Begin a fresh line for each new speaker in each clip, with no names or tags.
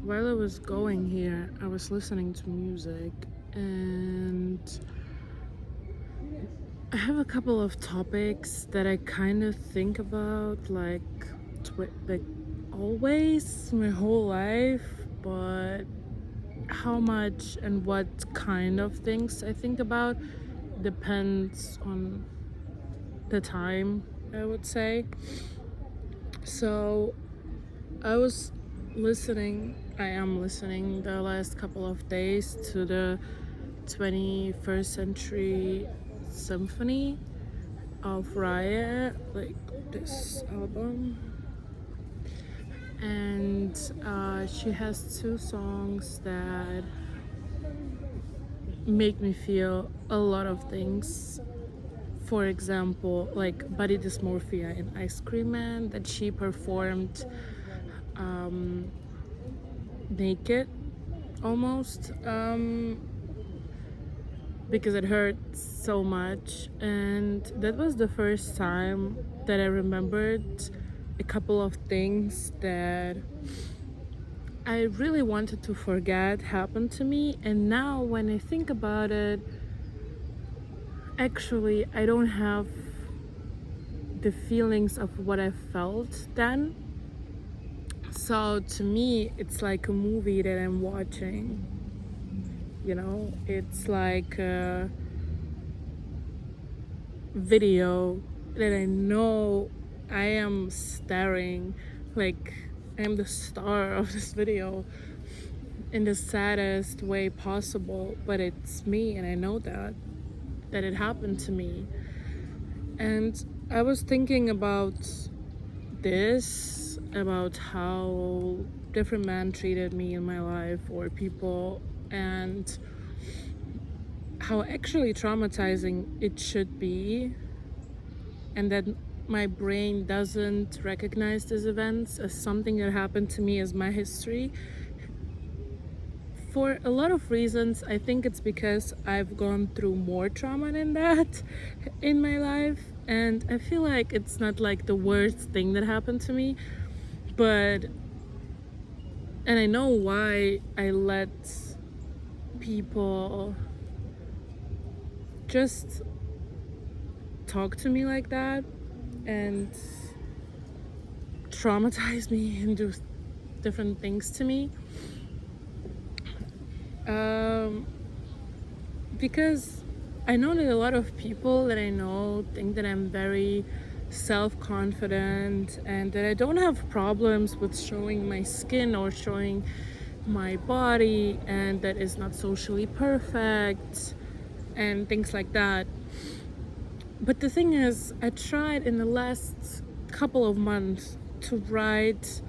while I was going here, I was listening to music, and I have a couple of topics that I kind of think about, like always my whole life, but how much and what kind of things I think about depends on the time, I would say. So I am listening the last couple of days to the 21st Century Symphony of Riot, like this album. And she has two songs that make me feel a lot of things. For example, like Body Dysmorphia in Ice Cream Man, that she performed naked almost, because it hurt so much. And that was the first time that I remembered a couple of things that I really wanted to forget happened to me. And now when I think about it, actually I don't have the feelings of what I felt then. So to me, it's like a movie that I'm watching. It's like a video that I know I am staring, like I'm the star of this video in the saddest way possible, but it's me, and I know that it happened to me. And I was thinking about this, about how different men treated me in my life, or people, and how actually traumatizing it should be, and that my brain doesn't recognize these events as something that happened to me as my history. For a lot of reasons, I think it's because I've gone through more trauma than that in my life, and I feel like it's not like the worst thing that happened to me, and I know why I let people just talk to me like that and traumatize me and do different things to me. Because I know that a lot of people that I know think that I'm very self-confident and that I don't have problems with showing my skin or showing my body, and that is not socially perfect and things like that. But the thing is, I tried in the last couple of months to write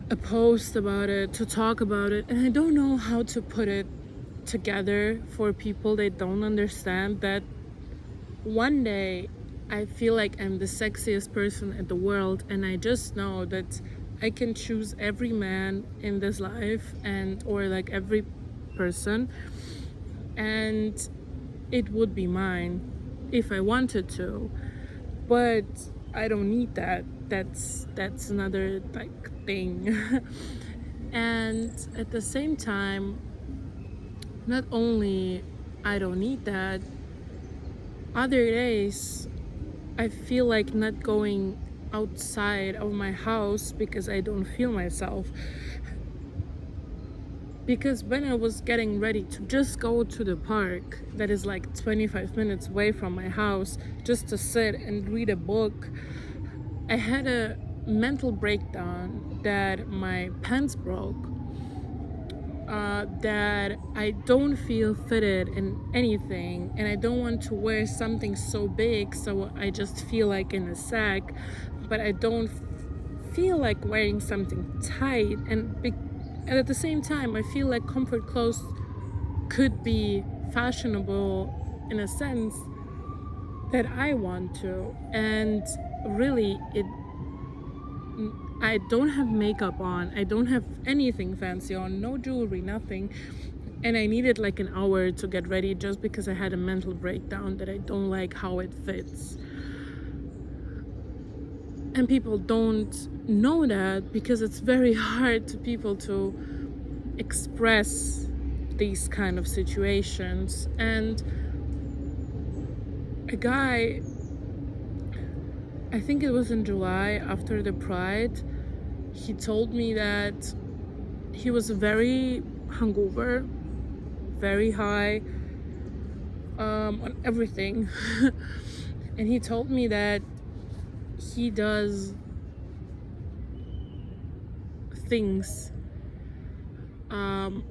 a post about it, to talk about it, and I don't know how to put it together for people that don't understand that one day I feel like I'm the sexiest person in the world, and I just know that I can choose every man in this life, or like every person, and it would be mine if I wanted to. But I don't need that. That's another like thing. And at the same time, not only I don't need that, other days I feel like not going outside of my house because I don't feel myself. Because when I was getting ready to just go to the park that is like 25 minutes away from my house just to sit and read a book, I had a mental breakdown that my pants broke, that I don't feel fitted in anything, and I don't want to wear something so big so I just feel like in a sack, but I don't feel like wearing something tight, and at the same time I feel like comfort clothes could be fashionable in a sense that I want to. And really, I don't have makeup on, I don't have anything fancy on, no jewelry, nothing, and I needed like an hour to get ready just because I had a mental breakdown that I don't like how it fits. And people don't know that because it's very hard to people to express these kind of situations. And a guy, I think it was in July after the Pride, he told me that he was very hungover, very high on everything. And he told me that he does things and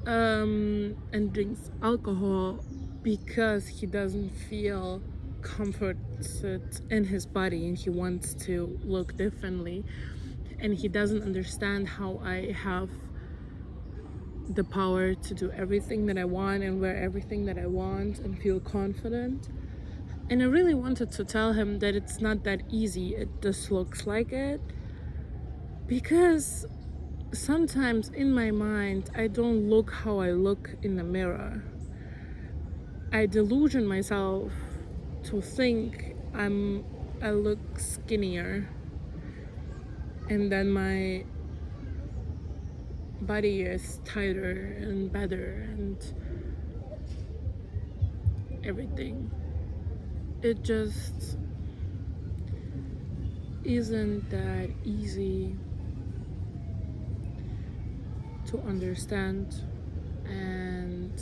and drinks alcohol because he doesn't feel comforted in his body and he wants to look differently, and he doesn't understand how I have the power to do everything that I want and wear everything that I want and feel confident. And I really wanted to tell him that it's not that easy, it just looks like it, because sometimes in my mind I don't look how I look in the mirror. I delusion myself to think I look skinnier, and then my body is tighter and better and everything. It just isn't that easy to understand. And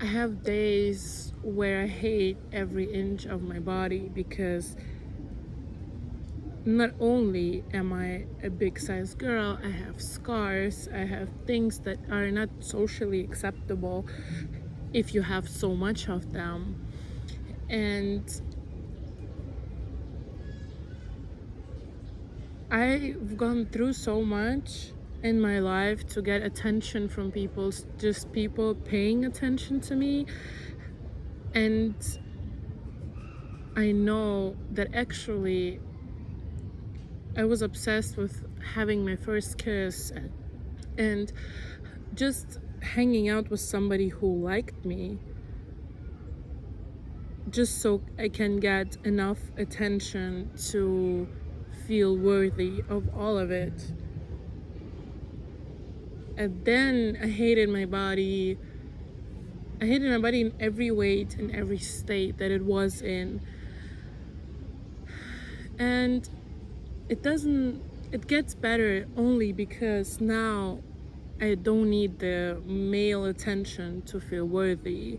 I have days where I hate every inch of my body because not only am I a big size girl, I have scars, I have things that are not socially acceptable if you have so much of them. And I've gone through so much in my life to get attention from people, just people paying attention to me. And I know that actually I was obsessed with having my first kiss and just hanging out with somebody who liked me, just so I can get enough attention to feel worthy of all of it. And then I hated my body. I hated my body in every weight, in every state that it was in. And it gets better only because now I don't need the male attention to feel worthy.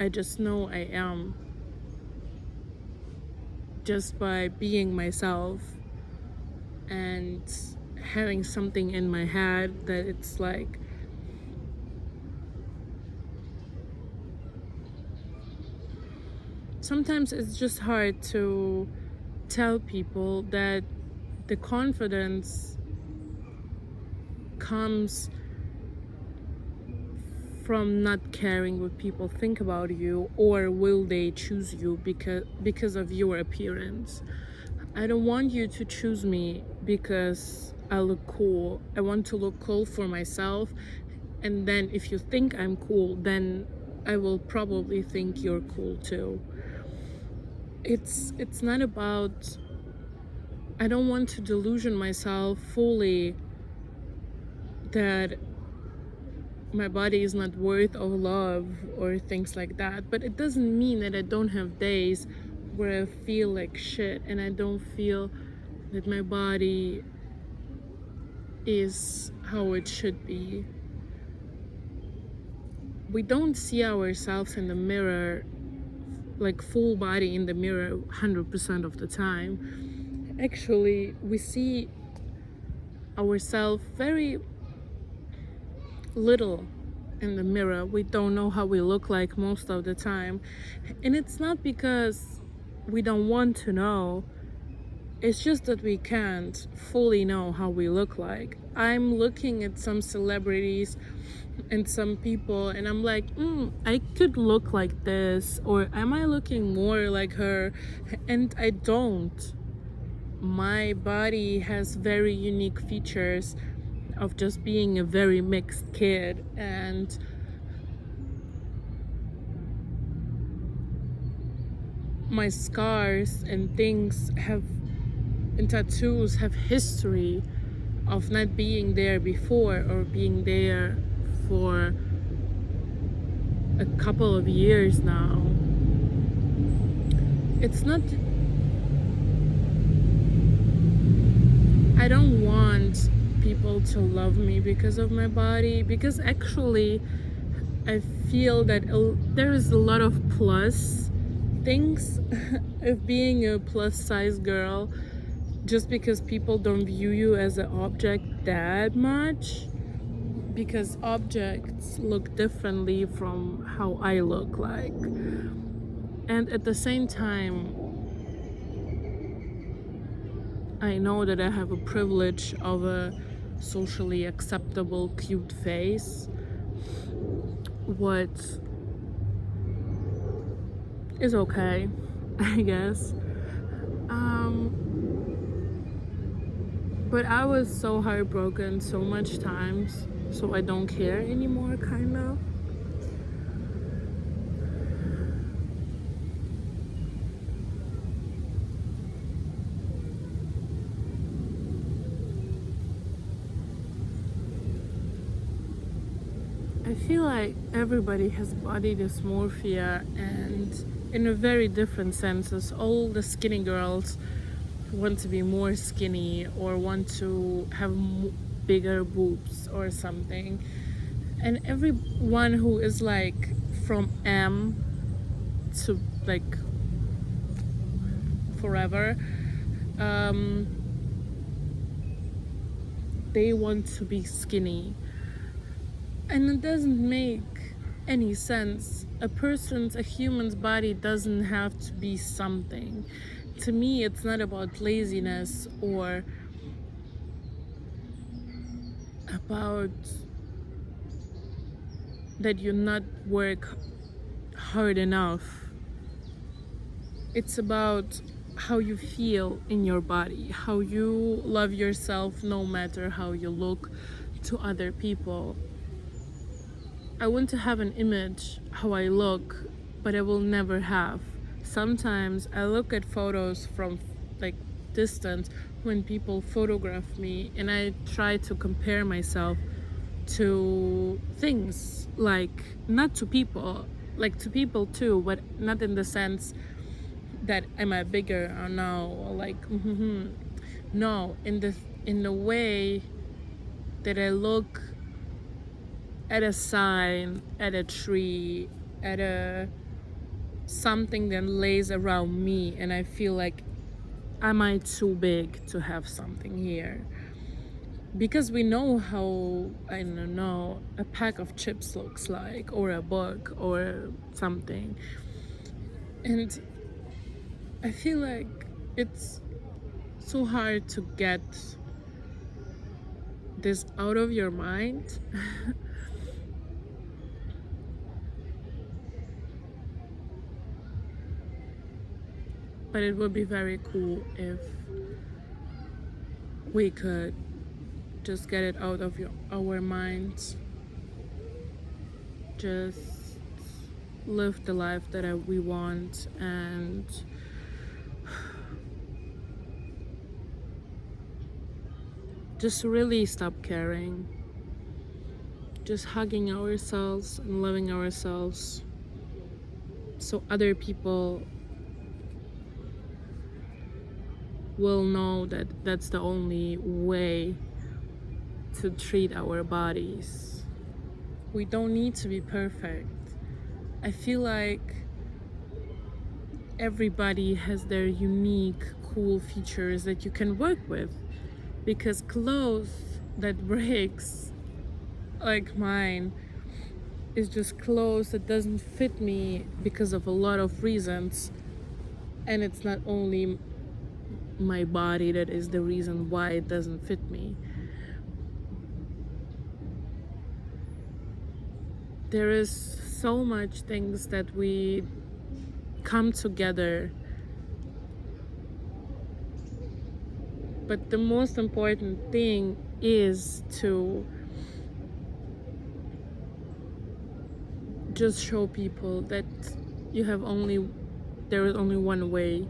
I just know I am, just by being myself and having something in my head that it's like, sometimes it's just hard to tell people that the confidence comes from not caring what people think about you, or will they choose you because of your appearance. I don't want you to choose me because I look cool. I want to look cool for myself, and then if you think I'm cool, then I will probably think you're cool too. It's not about, I don't want to delusion myself fully that my body is not worth of love or things like that. But it doesn't mean that I don't have days where I feel like shit and I don't feel that my body is how it should be. We don't see ourselves in the mirror, like full body in the mirror 100% of the time. Actually, we see ourselves very little in the mirror. We don't know how we look like most of the time. And it's not because we don't want to know. It's just that we can't fully know how we look like. I'm looking at some celebrities and some people and I'm like, I could look like this, or am I looking more like her? And I don't. My body has very unique features of just being a very mixed kid, and my scars and things and tattoos have history of not being there before or being there for a couple of years now. It's not, I don't want people to love me because of my body, because actually I feel that there is a lot of plus things of being a plus size girl, just because people don't view you as an object that much, because objects look differently from how I look like. And at the same time, I know that I have a privilege of a socially acceptable cute face, what is okay, I guess. But I was so heartbroken so much times, so I don't care anymore, kind of. I feel like everybody has body dysmorphia, and in a very different senses. All the skinny girls want to be more skinny or want to have bigger boobs or something. And everyone who is like from M to like forever, they want to be skinny. And it doesn't make any sense. A human's body doesn't have to be something. To me, it's not about laziness or about that you not work hard enough. It's about how you feel in your body, how you love yourself no matter how you look to other people. I want to have an image how I look, but I will never have. Sometimes I look at photos from like distance when people photograph me, and I try to compare myself to things, like not to people, like to people too, but not in the sense that am I bigger or no, or like no, in the way that I look at a sign, at a tree, at a something that lays around me, and I feel like, am I too big to have something here? Because we know how, I don't know, a pack of chips looks like, or a book, or something. And I feel like it's so hard to get this out of your mind. But it would be very cool if we could just get it out of our minds. Just live the life that we want, and just really stop caring. Just hugging ourselves and loving ourselves, so other people will know that that's the only way to treat our bodies. We don't need to be perfect. I feel like everybody has their unique, cool features that you can work with, because clothes that breaks, like mine, is just clothes that doesn't fit me because of a lot of reasons. And it's not only my body that is the reason why it doesn't fit me. There is so much things that we come together, but the most important thing is to just show people that you have only there is only one way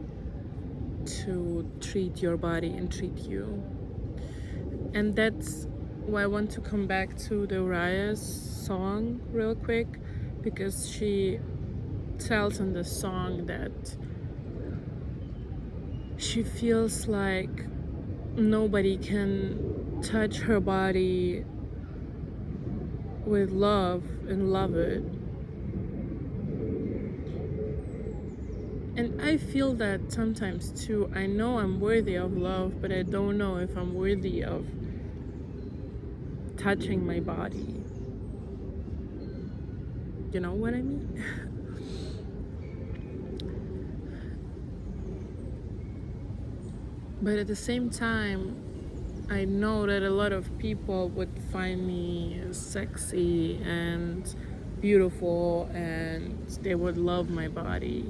to treat your body and treat you. And that's why I want to come back to the Uriah's song real quick, because she tells in the song that she feels like nobody can touch her body with love and love it. And I feel that sometimes too. I know I'm worthy of love, but I don't know if I'm worthy of touching my body. You know what I mean? But at the same time, I know that a lot of people would find me sexy and beautiful, and they would love my body.